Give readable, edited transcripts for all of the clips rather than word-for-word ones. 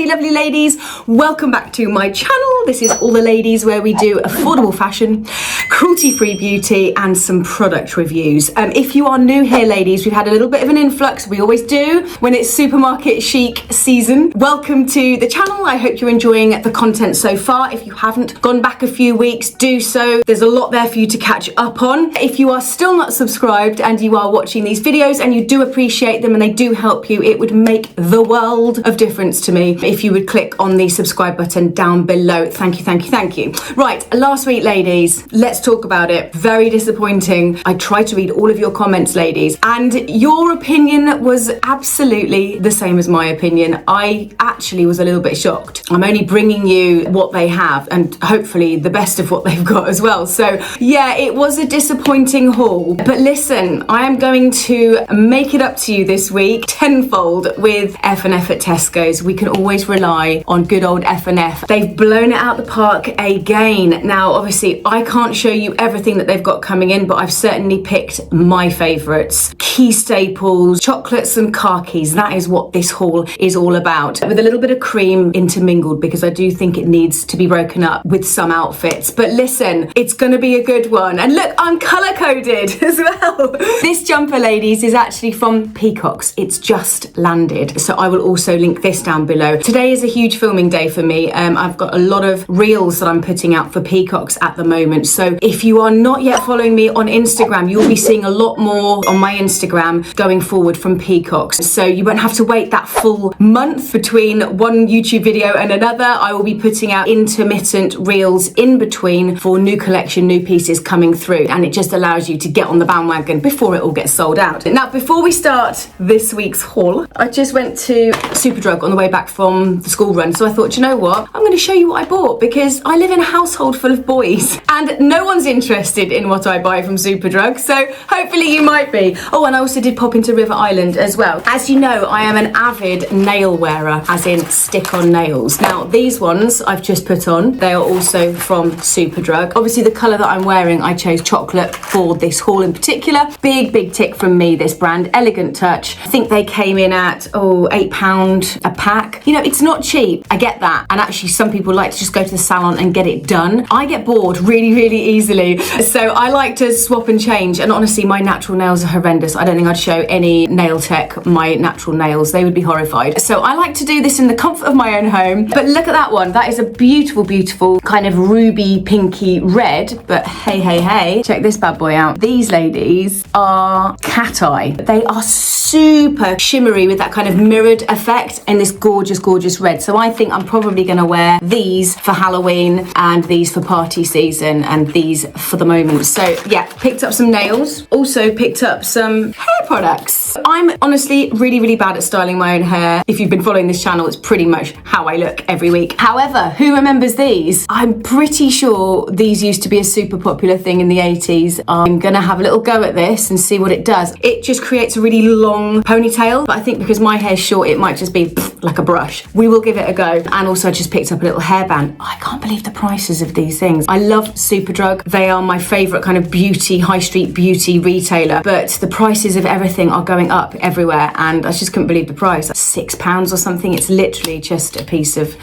Lovely ladies, welcome back to my channel. This is All the Ladies, where we do affordable fashion, cruelty-free beauty and some product reviews. If you are new here, ladies, we've had a little bit of an influx. We always do when it's supermarket chic season. Welcome to the channel. I hope you're enjoying the content so far. If you haven't gone back a few weeks, do so. There's a lot there for you to catch up on. If you are still not subscribed and you are watching these videos and you do appreciate them and they do help you, it would make the world of difference to me if you would click on the subscribe button down below. Thank you, thank you, thank you. Right, last week, ladies, let's talk about it. Very disappointing. I tried to read all of your comments, ladies, and your opinion was absolutely the same as my opinion. I actually was a little bit shocked. I'm only bringing you what they have and hopefully the best of what they've got as well. So yeah, it was a disappointing haul. But listen, I am going to make it up to you this week tenfold with F&F at Tesco's. We can always rely on good old F&F. They've blown it out the park again. Now, obviously, I can't show you everything that they've got coming in, but I've certainly picked my favourites. Key staples, chocolates and khakis. That is what this haul is all about. With a little bit of cream intermingled, because I do think it needs to be broken up with some outfits. But listen, it's going to be a good one. And look, I'm colour-coded as well. This jumper, ladies, is actually from Peacocks. It's just landed. So I will also link this down below. Today is a huge filming day for me. I've got a lot of reels that I'm putting out for Peacocks at the moment. So if you are not yet following me on Instagram, you'll be seeing a lot more on my Instagram going forward from Peacocks. So you won't have to wait that full month between one YouTube video and another. I will be putting out intermittent reels in between for new collection, new pieces coming through. And it just allows you to get on the bandwagon before it all gets sold out. Now, before we start this week's haul, I just went to Superdrug on the way back from the school run. So I thought, you know what? I'm going to show you what I bought, because I live in a household full of boys and no one's interested in what I buy from Superdrug. So hopefully you might be. Oh, and I also did pop into River Island as well. As you know, I am an avid nail wearer, as in stick-on nails. Now, these ones I've just put on. They are also from Superdrug. Obviously, the colour that I'm wearing, I chose chocolate for this haul in particular. Big tick from me, this brand, Elegant Touch. I think they came in at, £8 a pack. You know, it's not cheap. I get that. And actually, some people like to just go to the salon and get it done. I get bored really easily. So I like to swap and change. And honestly, my natural nails are horrendous. I don't think I'd show any nail tech my natural nails. They would be horrified. So I like to do this in the comfort of my own home. But look at that one. That is a beautiful kind of ruby pinky red. But hey, check this bad boy out. These ladies are cat eye. They are super shimmery with that kind of mirrored effect in this gorgeous red. So I think I'm probably going to wear these for Halloween and these for party season and these for the moment. So yeah, picked up some nails, also picked up some hair products. I'm honestly really bad at styling my own hair. If you've been following this channel, it's pretty much how I look every week. However, who remembers these? I'm pretty sure these used to be a super popular thing in the 80s. I'm gonna have a little go at this and see what it does. It just creates a really long ponytail, but I think because my hair's short, it might just be like a brush. We will give it a go. And also I just picked up a little hairband. I can't believe the prices of these things. I love Superdrug. They are my favorite kind of beauty, high street beauty retailer, but the prices of everything are going up everywhere and I just couldn't believe the price. Like £6 or something. It's literally just a piece of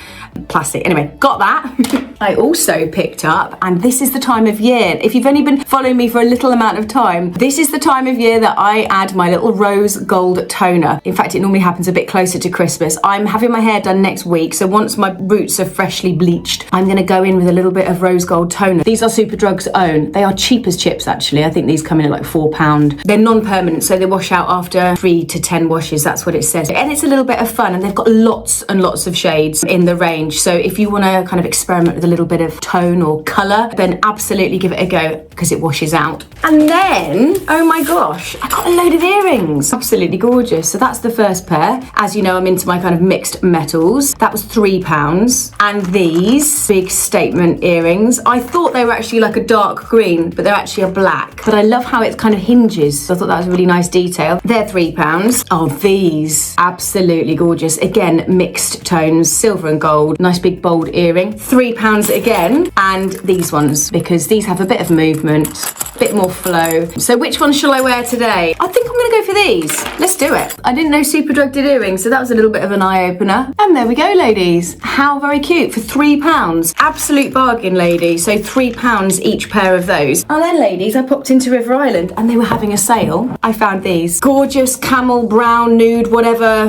plastic. Anyway, got that. I also picked up, and this is the time of year, if you've only been following me for a little amount of time, this is the time of year that I add my little rose gold toner. In fact, it normally happens a bit closer to Christmas. I'm having my hair done next week, so once my roots are freshly bleached, I'm going to go in with a little bit of rose gold toner. These are Superdrug's own. They are cheap as chips, actually. I think these come in at like £4. They're non-permanent, so they wash out after 3 to 10 washes. That's what it says. And it's a little bit of fun, and they've got lots and lots of shades in the range. So if you want to kind of experiment with a little bit of tone or colour, then absolutely give it a go because it washes out. And then, oh my gosh, I got a load of earrings. Absolutely gorgeous. So that's the first pair. As you know, I'm into my kind of mixed metals. That was £3. And these big statement earrings, I thought they were actually like a dark green, but they're actually a black. But I love how it kind of hinges. So I thought that was a really nice detail. They're £3. Oh, these, absolutely gorgeous. Again, mixed tones, silver and gold. Nice big bold earring. £3 again. And these ones, because these have a bit of movement, a bit more flow. So which one shall I wear today? I think I'm gonna go for these. Let's do it. I didn't know Superdrug did earrings, so that was a little bit of an eye-opener. And there we go, ladies. How very cute for £3. Absolute bargain, ladies. So £3 each pair of those. And then, ladies, I popped into River Island and they were having a sale. I found these. Gorgeous camel, brown, nude, whatever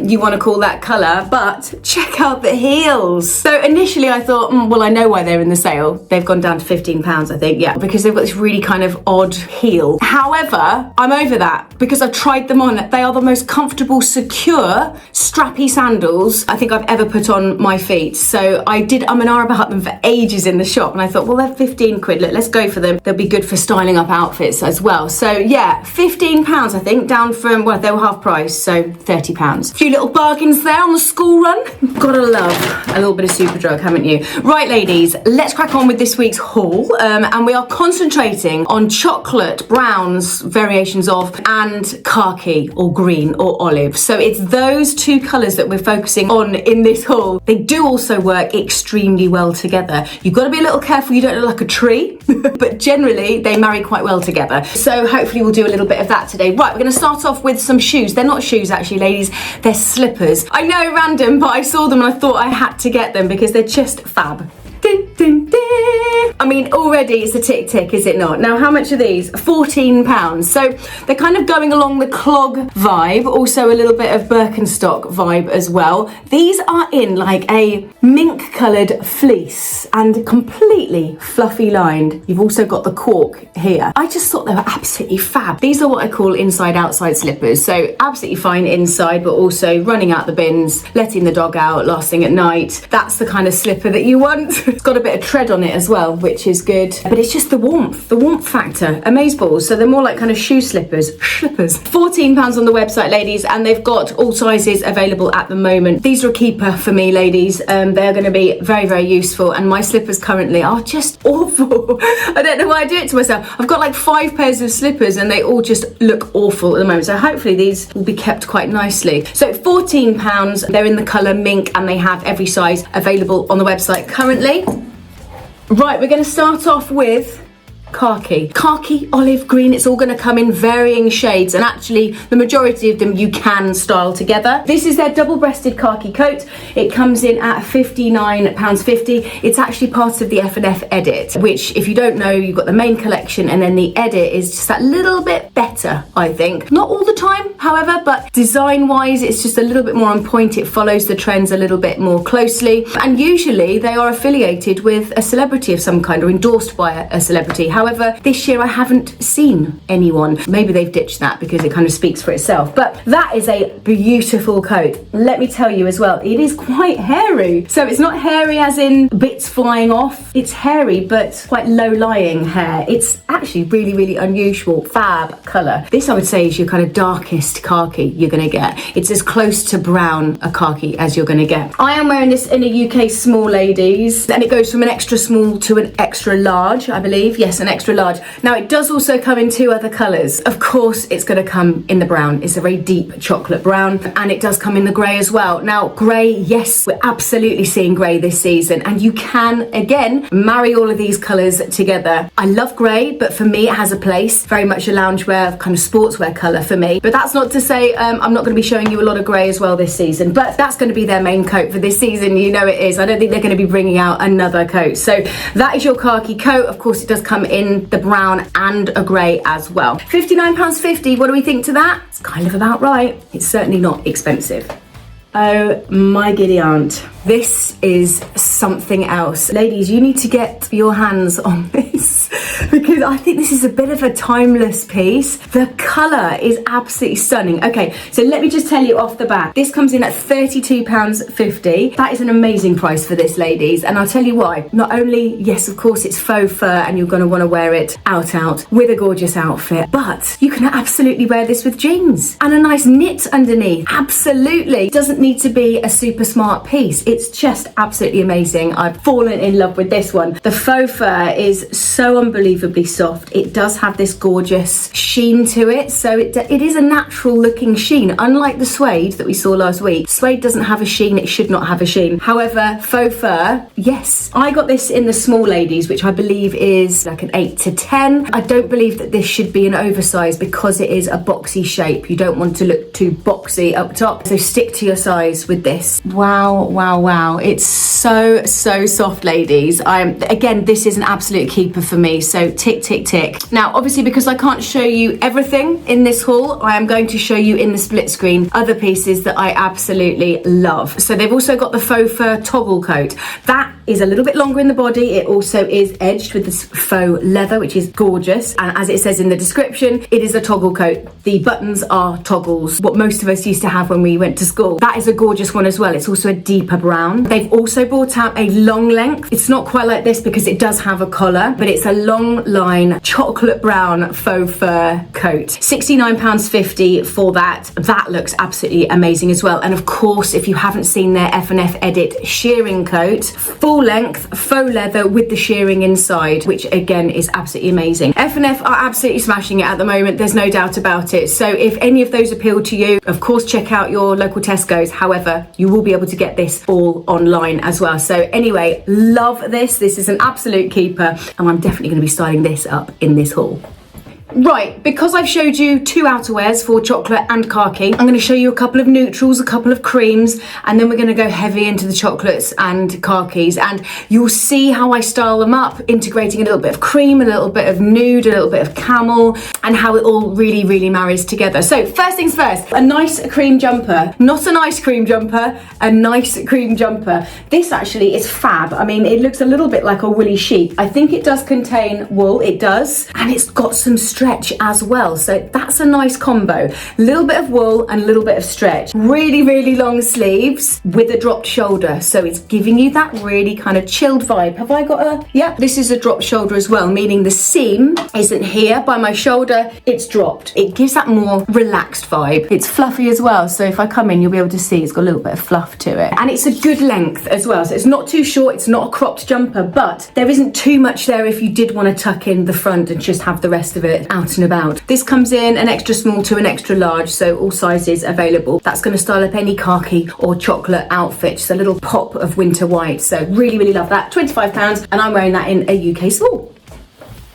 you want to call that colour. But check out the heels. So initially I thought, well, I know why they're in the sale. They've gone down to £15, I think, yeah, because they've got this really kind of odd heel. However, I'm over that because I've tried them on. They are the most comfortable, secure, strappy sandals I think I've ever put on my feet. So I did and ahh about them for ages in the shop, and I thought, well, they're 15 quid. Look, let's go for them. They'll be good for styling up outfits as well. So yeah, £15 I think, down from, well, they were half price, so £30. A few little bargains there on the school run. Gotta love a little bit of Superdrug, haven't you? Right, ladies, let's crack on with this week's haul. And we are concentrating on chocolate, browns, variations of, and khaki or green or olive. So it's those two colours that we're focusing on in this haul. They do also work extremely well together. You've got to be a little careful you don't look like a tree, but generally they marry quite well together. So hopefully we'll do a little bit of that today. Right, we're going to start off with some shoes. They're not shoes actually, ladies, they're slippers. I know, random, but I saw them and I thought I had to get them because they're just fab. Ding, ding, ding. I mean, already it's a tick, is it not? Now, how much are these? £14. So they're kind of going along the clog vibe, also a little bit of Birkenstock vibe as well. These are in like a mink coloured fleece and completely fluffy lined. You've also got the cork here. I just thought they were absolutely fab. These are what I call inside-outside slippers. So absolutely fine inside, but also running out the bins, letting the dog out last thing at night. That's the kind of slipper that you want. It's got a bit of tread on it as well, which is good. But it's just the warmth factor. Amazeballs. So they're more like kind of shoe slippers. £14 on the website, ladies, and they've got all sizes available at the moment. These are a keeper for me, ladies. They're going to be very, very useful. And my slippers currently are just awful. I don't know why I do it to myself. I've got like 5 pairs of slippers and they all just look awful at the moment. So hopefully these will be kept quite nicely. So £14. They're in the colour mink and they have every size available on the website currently. Right, we're going to start off with khaki, olive green. It's all going to come in varying shades, and actually the majority of them you can style together. This is their double-breasted khaki coat. It comes in at £59.50. It's actually part of the F&F edit, which, if you don't know, you've got the main collection and then the edit is just that little bit better, I think. Not all the time, however, but design-wise it's just a little bit more on point. It follows the trends a little bit more closely, and usually they are affiliated with a celebrity of some kind or endorsed by a celebrity. However, this year I haven't seen anyone. Maybe they've ditched that because it kind of speaks for itself. But that is a beautiful coat. Let me tell you as well, it is quite hairy. So it's not hairy as in bits flying off. It's hairy, but quite low-lying hair. It's actually really, really unusual, fab colour. This, I would say, is your kind of darkest khaki you're going to get. It's as close to brown a khaki as you're going to get. I am wearing this in a UK small, ladies, and it goes from an extra small to an extra large, I believe. Yes, an extra large. Now, it does also come in 2 other colours. Of course, it's going to come in the brown. It's a very deep chocolate brown, and it does come in the grey as well. Now, grey, yes, we're absolutely seeing grey this season, and you can, again, marry all of these colours together. I love grey, but for me, it has a place. Very much a loungewear, kind of sportswear colour for me. But that's not to say I'm not going to be showing you a lot of grey as well this season, but that's going to be their main coat for this season. You know it is. I don't think they're going to be bringing out another coat. So that is your khaki coat. Of course, it does come in the brown and a grey as well. £59.50, what do we think to that? It's kind of about right. It's certainly not expensive. Oh my giddy aunt. This is something else. Ladies, you need to get your hands on this because I think this is a bit of a timeless piece. The colour is absolutely stunning. Okay, so let me just tell you off the bat. This comes in at £32.50. That is an amazing price for this, ladies. And I'll tell you why. Not only, yes, of course, it's faux fur and you're going to want to wear it out with a gorgeous outfit, but you can absolutely wear this with jeans and a nice knit underneath. Absolutely. It doesn't need to be a super smart piece. It's just absolutely amazing. I've fallen in love with this one. The faux fur is so unbelievably soft. It does have this gorgeous sheen to it, so it is a natural looking sheen, unlike the suede that we saw last week. Suede doesn't have a sheen, it should not have a sheen. However, faux fur, yes. I got this in the small, ladies, which I believe is like an 8 to 10. I don't believe that this should be an oversize because it is a boxy shape. You don't want to look too boxy up top, so stick to your size with this. Wow, wow, wow. It's so soft, ladies. Again, this is an absolute keeper for me, so tick, tick, tick. Now, obviously, because I can't show you everything in this haul, I am going to show you in the split screen other pieces that I absolutely love. So they've also got the faux fur toggle coat. That is a little bit longer in the body. It also is edged with this faux leather, which is gorgeous. And as it says in the description, it is a toggle coat. The buttons are toggles, what most of us used to have when we went to school. That is a gorgeous one as well. It's also a deeper brown. They've also brought out a long length. It's not quite like this because it does have a collar, but it's a long line chocolate brown faux fur coat. £69.50 for that. That looks absolutely amazing as well. And of course, if you haven't seen their F&F Edit shearing coat, full length faux leather with the shearing inside, which again is absolutely amazing. F&F are absolutely smashing it at the moment. There's no doubt about it. So if any of those appeal to you, of course, check out your local Tesco's. However, you will be able to get this all online as well. So anyway, love this. This is an absolute keeper, and I'm definitely going to be styling this up in this haul. Right, because I've showed you two outerwears for chocolate and khaki, I'm going to show you a couple of neutrals, a couple of creams, and then we're going to go heavy into the chocolates and khakis, and you'll see how I style them up, integrating a little bit of cream, a little bit of nude, a little bit of camel, and how it all really marries together. So first things first, a nice cream jumper. Not an ice cream jumper, a nice cream jumper. This actually is fab. I mean, it looks a little bit like a woolly sheep. I think it does contain wool, it does, and it's got some stretch as well, so that's a nice combo. A little bit of wool and a little bit of stretch. Really long sleeves with a dropped shoulder, so it's giving you that really kind of chilled vibe. Have I got a... yeah, this is a dropped shoulder as well, meaning the seam isn't here by my shoulder, it's dropped. It gives that more relaxed vibe. It's fluffy as well, so if I come in, you'll be able to see it's got a little bit of fluff to it, and it's a good length as well, so it's not too short, it's not a cropped jumper, but there isn't too much there if you did want to tuck in the front and just have the rest of it out and about. This comes in an extra small to an extra large, so all sizes available. That's going to style up any khaki or chocolate outfit. Just a little pop of winter white, so really love that. £25, and I'm wearing that in a UK small.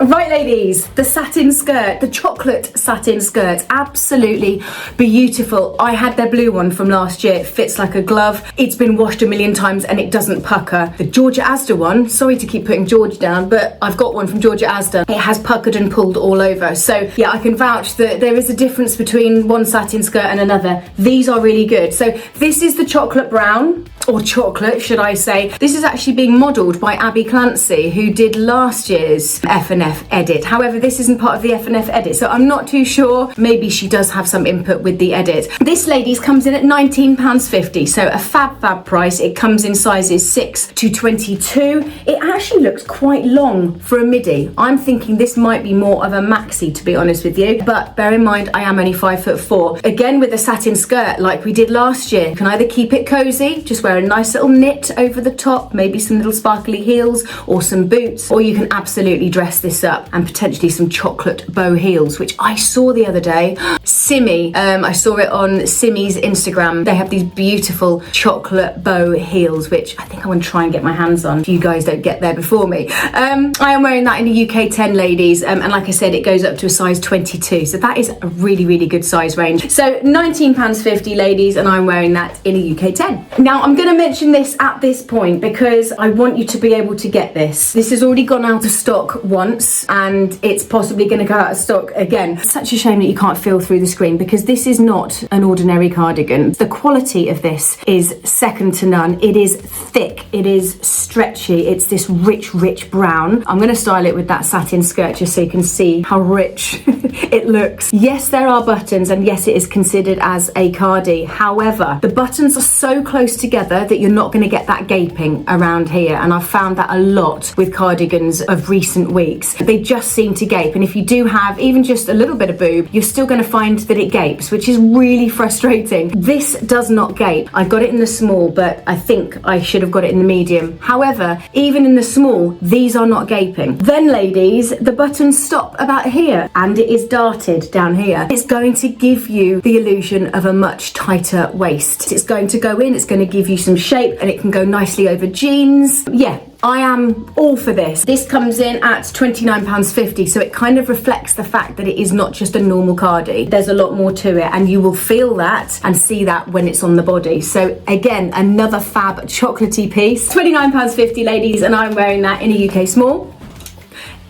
Right, ladies, the satin skirt, the chocolate satin skirt, absolutely beautiful. I had their blue one from last year. It fits like a glove. It's been washed a million times and it doesn't pucker. The Georgia Asda one, sorry to keep putting George down, but I've got one from Georgia Asda. It has puckered and pulled all over. So yeah, I can vouch that there is a difference between one satin skirt and another. These are really good. So this is the chocolate brown, or chocolate, should I say. This is actually being modelled by Abby Clancy, who did last year's F&F Edit. However, this isn't part of the F&F Edit, so I'm not too sure. Maybe she does have some input with the edit. This, ladies, comes in at £19.50, so a fab price. It comes in sizes 6 to 22. It actually looks quite long for a midi. I'm thinking this might be more of a maxi, to be honest with you, but bear in mind I am only 5'4". Again, with a satin skirt like we did last year, you can either keep it cozy, just wear a nice little knit over the top, maybe some little sparkly heels or some boots, or you can absolutely dress this up and potentially some chocolate bow heels, which I saw the other day. Simmy, I saw it on Simmy's Instagram. They have these beautiful chocolate bow heels, which I think I want to try and get my hands on if you guys don't get there before me. I am wearing that in a UK 10, ladies, and like I said, it goes up to a size 22, so that is a really good size range. So £19.50, ladies, and I'm wearing that in a UK 10. Now I'm going to mention this at this point because I want you to be able to get this. This has already gone out of stock once and it's possibly going to go out of stock again. Such a shame that you can't feel through the screen because this is not an ordinary cardigan. The quality of this is second to none. It is thick, it is stretchy, it's this rich brown. I'm going to style it with that satin skirt just so you can see how rich it looks. Yes, there are buttons and yes, it is considered as a cardi. However, the buttons are so close together that you're not going to get that gaping around here, and I've found that a lot with cardigans of recent weeks. They just seem to gape, and if you do have even just a little bit of boob, you're still going to find that it gapes, which is really frustrating. This does not gape. I got it in the small, but I think I should have got it in the medium. However, even in the small, these are not gaping. Then ladies, the buttons stop about here and it is darted down here. It's going to give you the illusion of a much tighter waist. It's going to go in, it's going to give you some shape, and it can go nicely over jeans. Yeah, I am all for this. This comes in at £29.50, so it kind of reflects the fact that it is not just a normal cardi. There's a lot more to it, and you will feel that and see that when it's on the body. So again, another fab chocolatey piece. £29.50, ladies, and I'm wearing that in a UK small.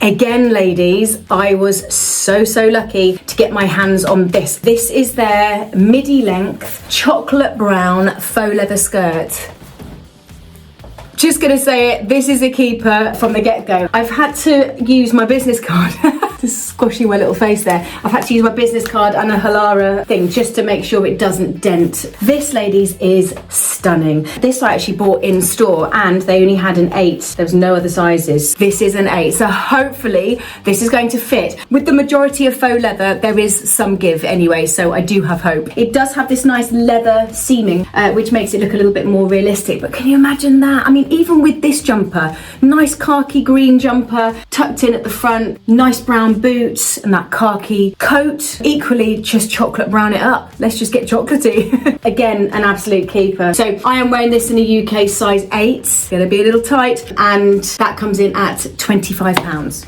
Again, ladies, I was so lucky to get my hands on this. This is their midi length chocolate brown faux leather skirt. Just gonna say it, this is a keeper from the get-go. I've had to use my business card. Just squashing my little face there. I've had to use my business card and a Halara thing just to make sure it doesn't dent. This, ladies, is stunning. This I actually bought in store and they only had an 8. There was no other sizes. This is an 8, so hopefully this is going to fit. With the majority of faux leather, there is some give anyway, so I do have hope. It does have this nice leather seaming, which makes it look a little bit more realistic, but can you imagine that? I mean, even with this jumper, nice khaki green jumper, tucked in at the front, nice brown boots, and that khaki coat, equally just chocolate brown it up. Let's just get chocolatey. Again, an absolute keeper. So I am wearing this in a UK size 8. It's gonna be a little tight, and that comes in at £25.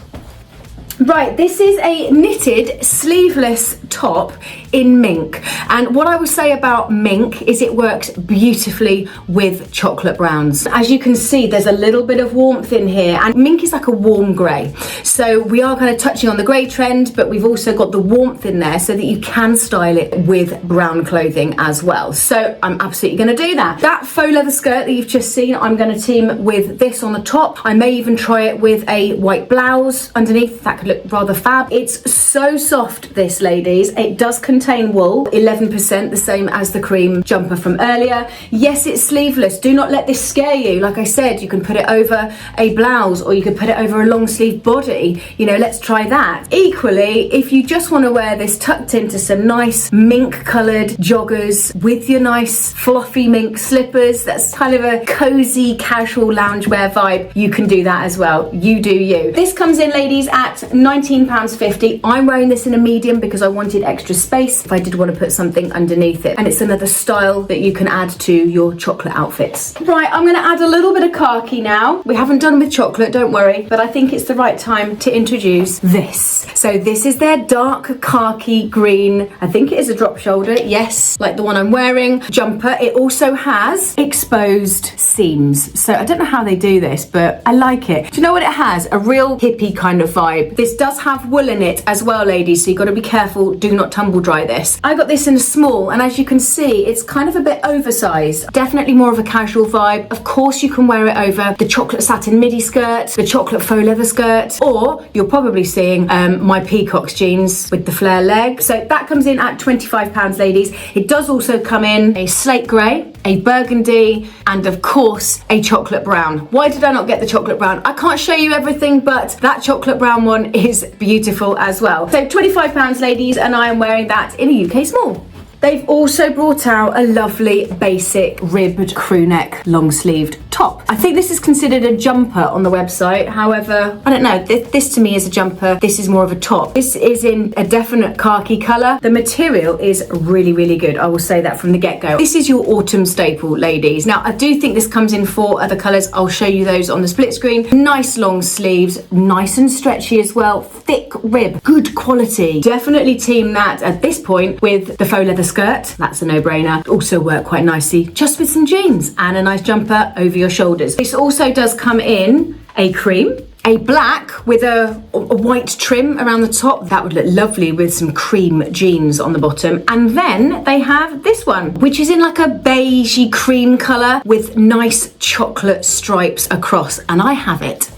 Right, this is a knitted sleeveless top in Mink, and what I will say about Mink is it works beautifully with chocolate browns. As you can see, there's a little bit of warmth in here, and Mink is like a warm grey, so we are kind of touching on the grey trend, but we've also got the warmth in there so that you can style it with brown clothing as well. So I'm absolutely going to do that. That faux leather skirt that you've just seen, I'm going to team with this on the top. I may even try it with a white blouse underneath. That could look rather fab. It's so soft, this, ladies. It does contain wool, 11%, the same as the cream jumper from earlier. Yes, it's sleeveless. Do not let this scare you. Like I said, you can put it over a blouse or you could put it over a long sleeve body. You know, let's try that. Equally, if you just want to wear this tucked into some nice mink coloured joggers with your nice fluffy mink slippers, that's kind of a cozy casual loungewear vibe, you can do that as well. You do you. This comes in, ladies, at £19.50. I'm wearing this in a medium because I wanted extra space if I did want to put something underneath it, and it's another style that you can add to your chocolate outfits. Right, I'm going to add a little bit of khaki now. We haven't done with chocolate, don't worry, but I think it's the right time to introduce this. So this is their dark khaki green, I think it is a drop shoulder, yes, like the one I'm wearing, jumper. It also has exposed seams, so I don't know how they do this, but I like it. Do you know what it has? A real hippie kind of vibe. This does have wool in it as well, ladies, so you've got to be careful, do not tumble dry this. I got this in a small, and as you can see, it's kind of a bit oversized. Definitely more of a casual vibe. Of course, you can wear it over the chocolate satin midi skirt, the chocolate faux leather skirt, or you're probably seeing my Peacocks jeans with the flare leg. So that comes in at £25, ladies. It does also come in a slate grey, a burgundy, and of course a chocolate brown. Why did I not get the chocolate brown? I can't show you everything, but that chocolate brown one is beautiful as well. So £25, ladies, and I am wearing that in a UK small. They've also brought out a lovely basic ribbed crew neck long sleeved top top. I think this is considered a jumper on the website. However, I don't know, this to me is a jumper. This is more of a top. This is in a definite khaki colour. The material is really, really good. I will say that from the get-go. This is your autumn staple, ladies. Now, I do think this comes in 4 other colours. I'll show you those on the split screen. Nice long sleeves, nice and stretchy as well. Thick rib, good quality. Definitely team that at this point with the faux leather skirt. That's a no-brainer. Also work quite nicely just with some jeans and a nice jumper over your shoulders. This also does come in a cream, a black with a white trim around the top. That would look lovely with some cream jeans on the bottom. And then they have this one, which is in like a beigey cream colour with nice chocolate stripes across. And I have it.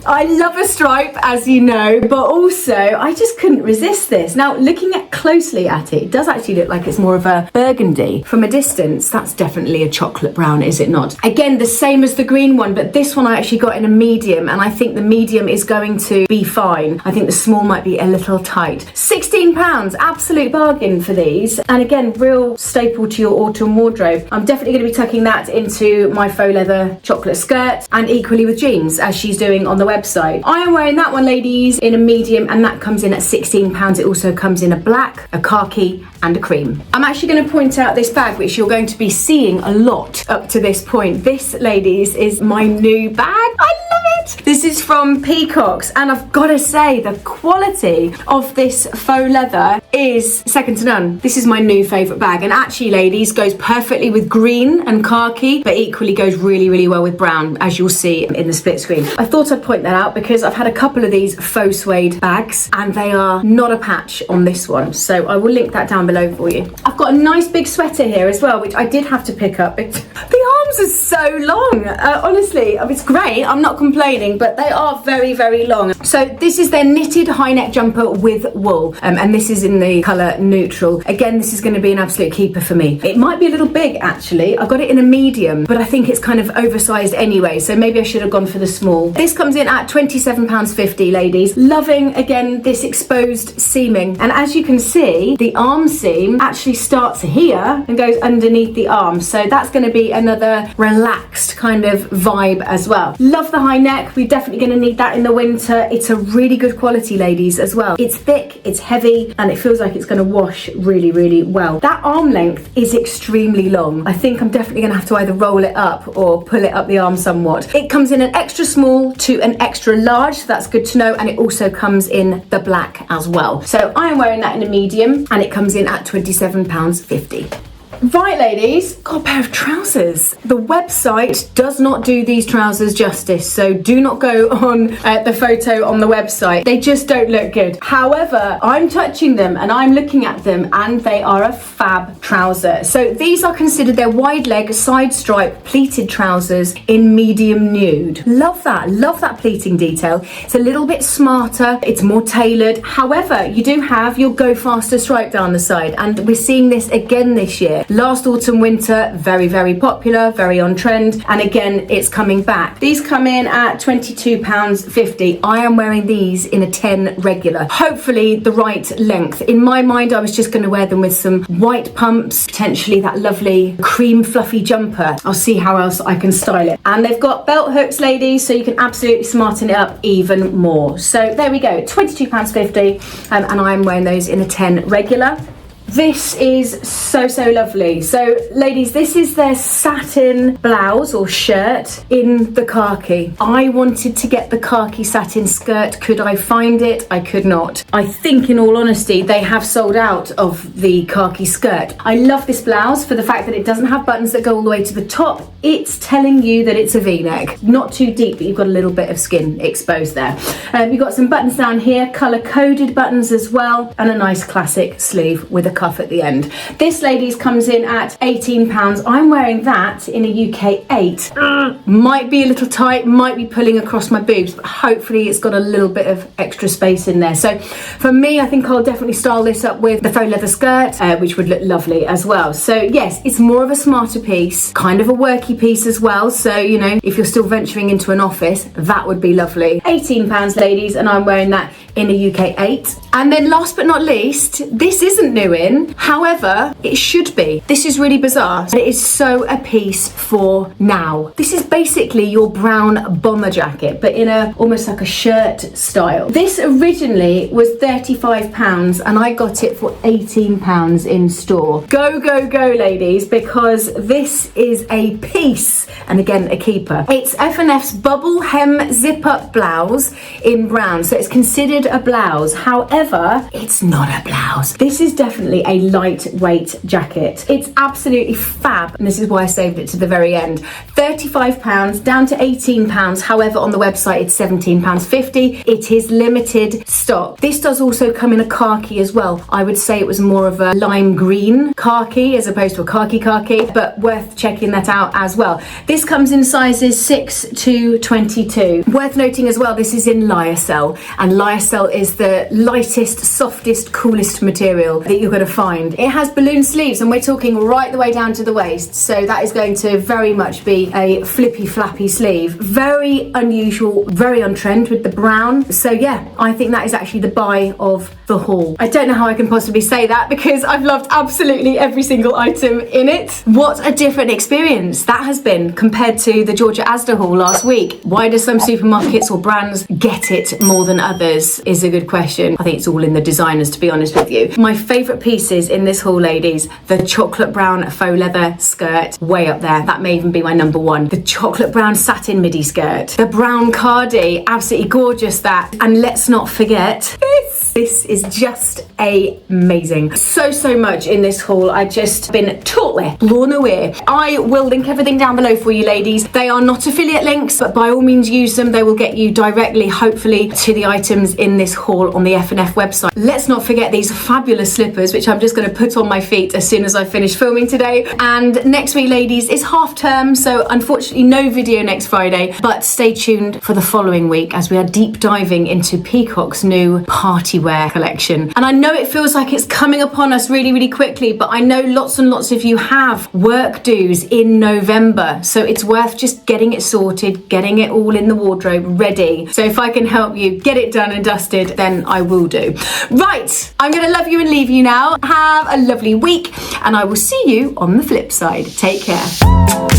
I love a stripe, as you know, but also I just couldn't resist this. Now, looking closely at it, it does actually look like it's more of a burgundy. From a distance, that's definitely a chocolate brown, is it not? Again, the same as the green one, but this one I actually got in a medium, and I think the medium is going to be fine. I think the small might be a little tight. £16, absolute bargain for these. And again, real staple to your autumn wardrobe. I'm definitely going to be tucking that into my faux leather chocolate skirt, and equally with jeans, as she's doing on the website. I am wearing that one, ladies, in a medium, and that comes in at £16. It also comes in a black, a khaki, and a cream. I'm actually going to point out this bag, which you're going to be seeing a lot up to this point. This, ladies, is my new bag. I love it. This is from Peacocks, and I've got to say the quality of this faux leather is second to none. This is my new favourite bag, and actually, ladies, goes perfectly with green and khaki, but equally goes really, really well with brown, as you'll see in the split screen. I thought I'd point that out because I've had a couple of these faux suede bags, and they are not a patch on this one, so I will link that down below for you. I've got a nice big sweater here as well, which I did have to pick up. The arms are so long. Honestly, it's great. I'm not complaining, but they are very, very long. So this is their knitted high neck jumper with wool, and this is in the colour neutral. Again, this is going to be an absolute keeper for me. It might be a little big, actually. I got it in a medium, but I think it's kind of oversized anyway, so maybe I should have gone for the small. This comes in at £27.50, ladies. Loving, again, this exposed seaming. And as you can see, the arm seam actually starts here and goes underneath the arm. So that's going to be another relaxed kind of vibe as well. Love the high neck. We're definitely going to need that in the winter. It's a really good quality, ladies, as well. It's thick, it's heavy, and it feels like it's going to wash really, really well. That arm length is extremely long. I think I'm definitely going to have to either roll it up or pull it up the arm somewhat. It comes in an extra small to an extra large, so that's good to know, and it also comes in the black as well. So I am wearing that in a medium, and it comes in at £27.50. Right, ladies, got a pair of trousers. The website does not do these trousers justice, so do not go on the photo on the website. They just don't look good. However, I'm touching them and I'm looking at them, and they are a fab trouser. So these are considered their wide leg side stripe pleated trousers in medium nude. Love that pleating detail. It's a little bit smarter, it's more tailored. However, you do have your go faster stripe down the side, and we're seeing this again this year. Last autumn winter, very, very popular, very on trend, and again, it's coming back. These come in at £22.50. I am wearing these in a 10 regular. Hopefully the right length. In my mind, I was just going to wear them with some white pumps, potentially that lovely cream fluffy jumper. I'll see how else I can style it. And they've got belt hooks, ladies, so you can absolutely smarten it up even more. So there we go, £22.50, and I'm wearing those in a 10 regular. This is so lovely. So ladies, this is their satin blouse or shirt in the khaki. I wanted to get the khaki satin skirt. Could I find it? I could not. I think, in all honesty, they have sold out of the khaki skirt. I love this blouse for the fact that it doesn't have buttons that go all the way to the top. It's telling you that it's a V-neck. Not too deep, but you've got a little bit of skin exposed there. You've got some buttons down here, colour-coded buttons as well, and a nice classic sleeve with a cuff at the end. This, ladies, comes in at £18. I'm wearing that in a UK 8. Might be a little tight, might be pulling across my boobs, but hopefully it's got a little bit of extra space in there. So for me, I think I'll definitely style this up with the faux leather skirt, which would look lovely as well. So yes, it's more of a smarter piece, kind of a worky piece as well. So, you know, if you're still venturing into an office, that would be lovely. £18, ladies, and I'm wearing that. in a UK 8. And then last but not least, this isn't new in, however, it should be. This is really bizarre, but it is so a piece for now. This is basically your brown bomber jacket, but in a almost like a shirt style. This originally was £35 and I got it for £18 in store. Go, go, go, ladies, because this is a piece, and again, a keeper. It's F&F's bubble hem zip-up blouse in brown, so it's considered a blouse. However, it's not a blouse. This is definitely a lightweight jacket. It's absolutely fab, and this is why I saved it to the very end. £35 down to £18. However, on the website, it's £17.50. It is limited stock. This does also come in a khaki as well. I would say it was more of a lime green khaki as opposed to a khaki, but worth checking that out as well. This comes in sizes 6 to 22. Worth noting as well, this is in lyocell, and lyocell is the lightest, softest, coolest material that you're going to find. It has balloon sleeves, and we're talking right the way down to the waist, so that is going to very much be a flippy flappy sleeve. Very unusual, very on trend with the brown. So yeah, I think that is actually the buy of the haul. I don't know how I can possibly say that because I've loved absolutely every single item in it. What a different experience that has been compared to the Georgia Asda haul last week. Why do some supermarkets or brands get it more than others is a good question. I think it's all in the designers, to be honest with you. My favourite pieces in this haul, ladies, the chocolate brown faux leather skirt, way up there. That may even be my number one. The chocolate brown satin midi skirt. The brown cardi, absolutely gorgeous that. And let's not forget this. This is just amazing. So much in this haul. I've just been totally blown away. I will link everything down below for you, ladies. They are not affiliate links, but by all means use them. They will get you directly, hopefully, to the items in this haul on the F&F website. Let's not forget these fabulous slippers, which I'm just going to put on my feet as soon as I finish filming today. And next week, ladies, is half term, so unfortunately no video next Friday, but stay tuned for the following week as we are deep diving into Peacocks' new Partywear collection. And I know it feels like it's coming upon us really quickly, but I know lots and lots of you have work dues in November, so it's worth just getting it sorted, getting it all in the wardrobe ready. So if I can help you get it done and dusted, then I will do. Right, I'm gonna love you and leave you now. Have a lovely week, and I will see you on the flip side. Take care.